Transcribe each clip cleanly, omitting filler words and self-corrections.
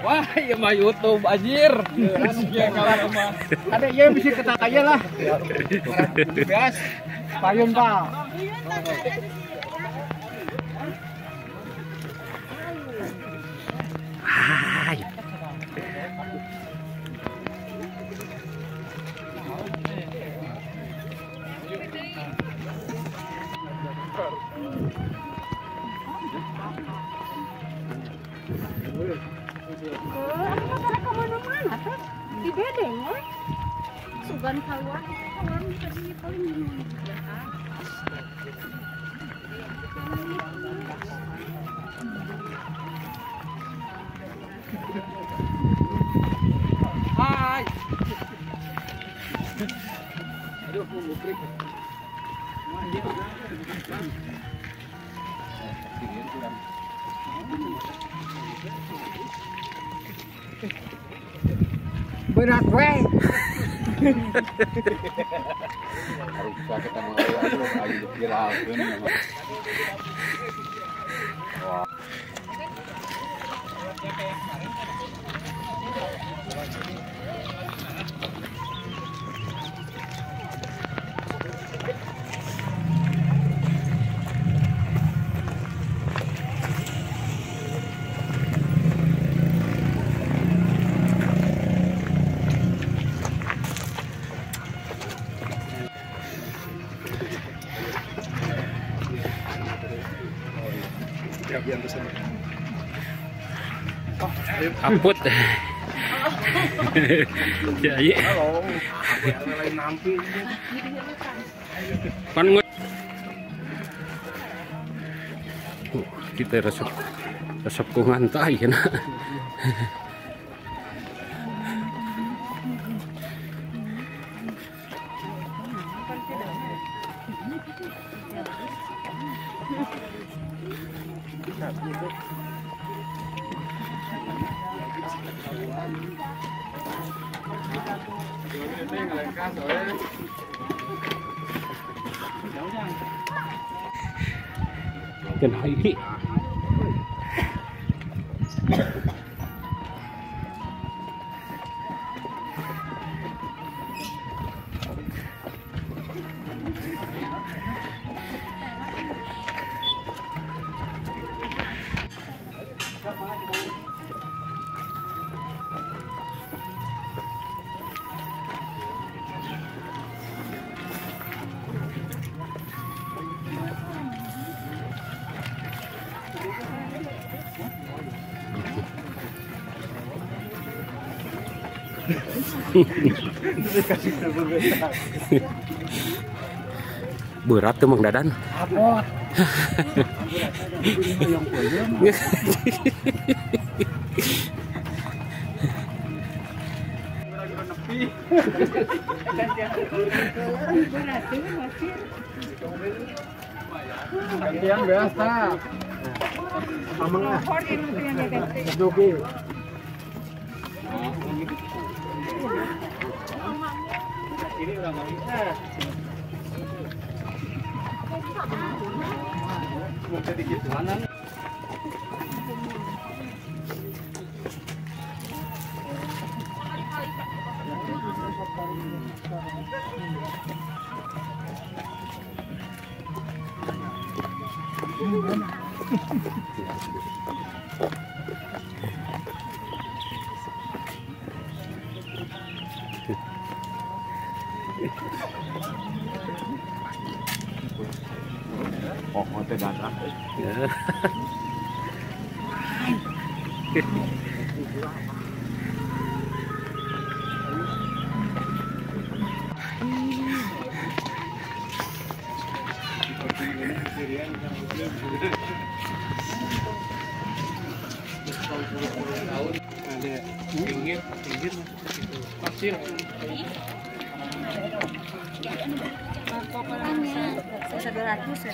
Wah, iya mah YouTube anjir. Ada iya bisa ketak aja lah. Gas. Payun, Pak. Hai. Kemana-mana tuh di bedeng sugan kawan tadi paling Hai. Aduh, mau break. Berat weh. Harus kita mengalir ayo viralkeun. Wah. Aput. Ya iya. Kan kita resep ku ngantai ya. Dan hari berat tuh Mang Dadan. Apot. Gantian biasa. Amang lah. Dugi. Ini udah nggak bisa. Mau jadi gitu mana? Oh, mau datang. Ada pinggir pasir. Pokoknya 100 ya.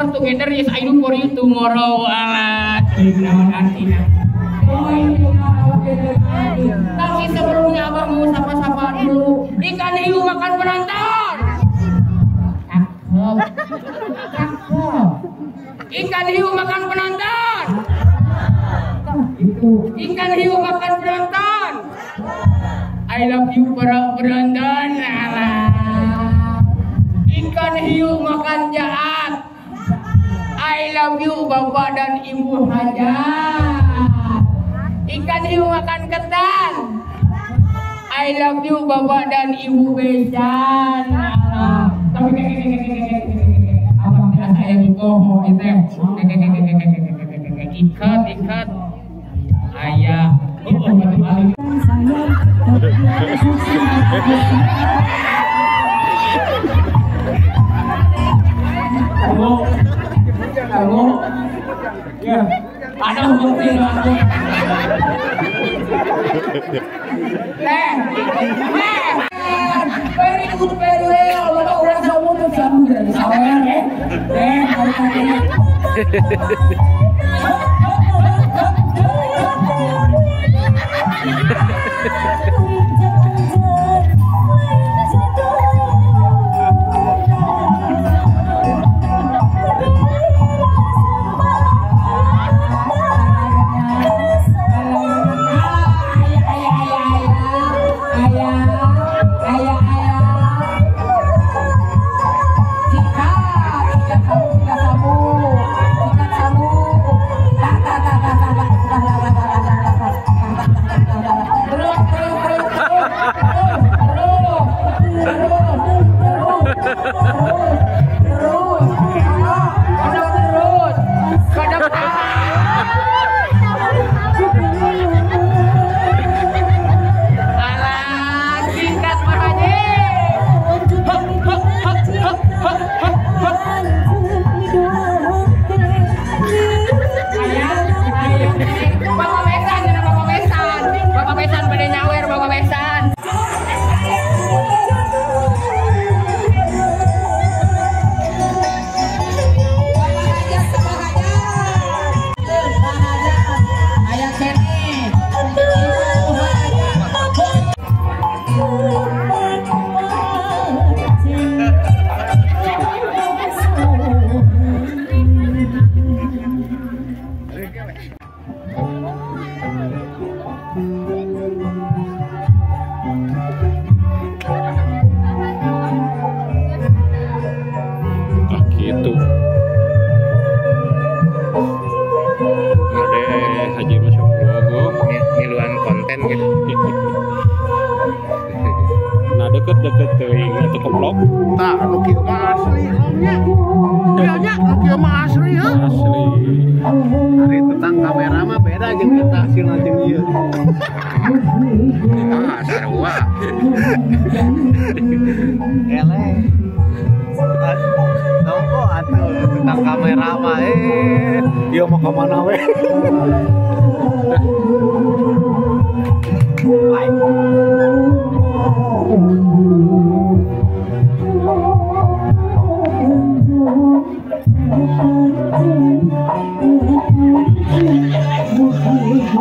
Together, yes, I do for you tomorrow. Tapi sebelumnya abang mau sapa-sapa dulu. Ikan hiu makan penonton. Ikan hiu makan penonton. Ikan hiu makan penonton. I love you para penonton. Ikan hiu makan jahat. I love you bapak dan ibu hajat. Ikan hiu makan ketan. I love you bapak dan ibu besan. Tapi abang saya bohong itu. Ikat. Ayah. Kamu, ya, ada bukti aku. Very good, very well. Kalau orang kamu tuh sambung dari sawer, harus tanya. Gitu. Ada Haji masuk logo miluan konten gitu. Nah deket-deket itu keplok. Tak, nu kieu mah asli omnya. Dianya nu kieu mah asli ya. Asli. Ari tentang kamera mah beda jeung kita hasilna jeung ieu. Ah, sarua. Eleh. Tongko atuh tentang kamera mah ieu mah ka mana we. Nama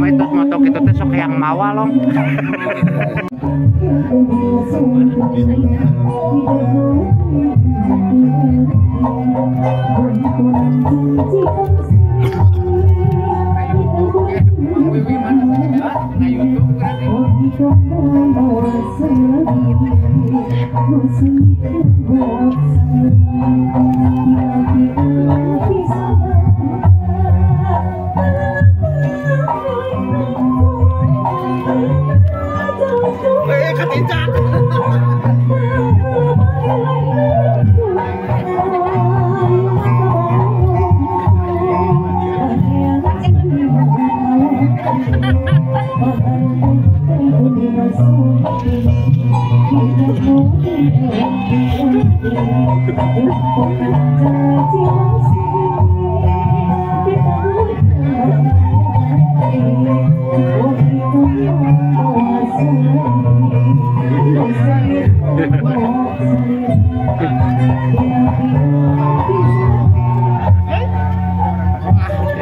itu moto kita teh sok yang mawa long.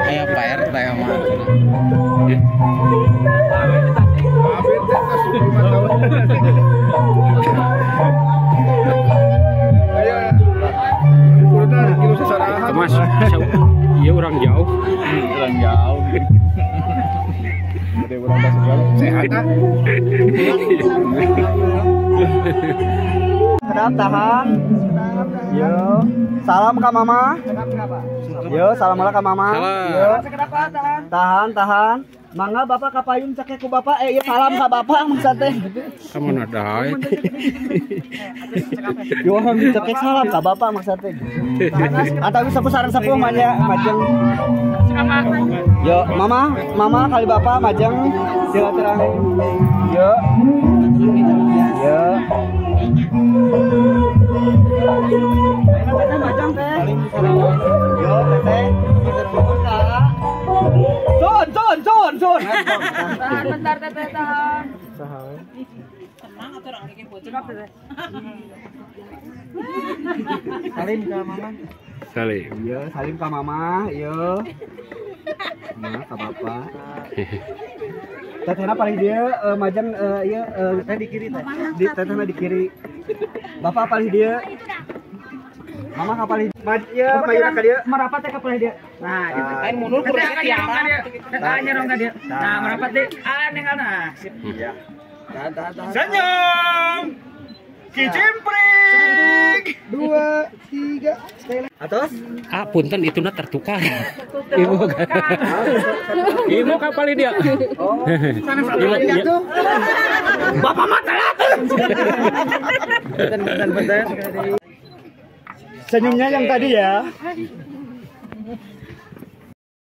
Ayo Pak RT mah. Mas, iya orang jauh. Orang jauh. Udah orang masuk jauh. Sehat kan? Sedap, tahan. Yo, salam ke mama. Yo, salam ke mama. Yo, tahan. Mangga bapak kapayun cek ku bapak. Iya salam ke bapak maksud teh. Kamu nadai. Yo, cek salam ke bapak maksud teh. Atau bisa pesaran sepuh manja majeng. Yo, mama kali bapak majeng silaturahmi. Yo. Yo. Majeng teh. Yo, teteh. Son. Bentar teteh tahan. Salim ke mama. Salim. Iya, salim ke mama. Iya. Mama ke bapak. Tetehna paling dia majang iya teh di kiri teh. Di tetehna di kiri. Bapak paling dia. Mama ka paling iya mayuna ka dia. Merapat teh ka paling dia. Nah, gitu. Lain mundur ku tiara. Tanya rong ka dia. Nah, merapat deh. Nengalna. Sip. Iya. Tahan. Senyum. Kicimpring. 2, 3. Atos? Ah, punten itu na tertukar. Ibu kapal dia. Oh, sana jatuh. Bapak mata Bentar. Senyumnya yang tadi ya.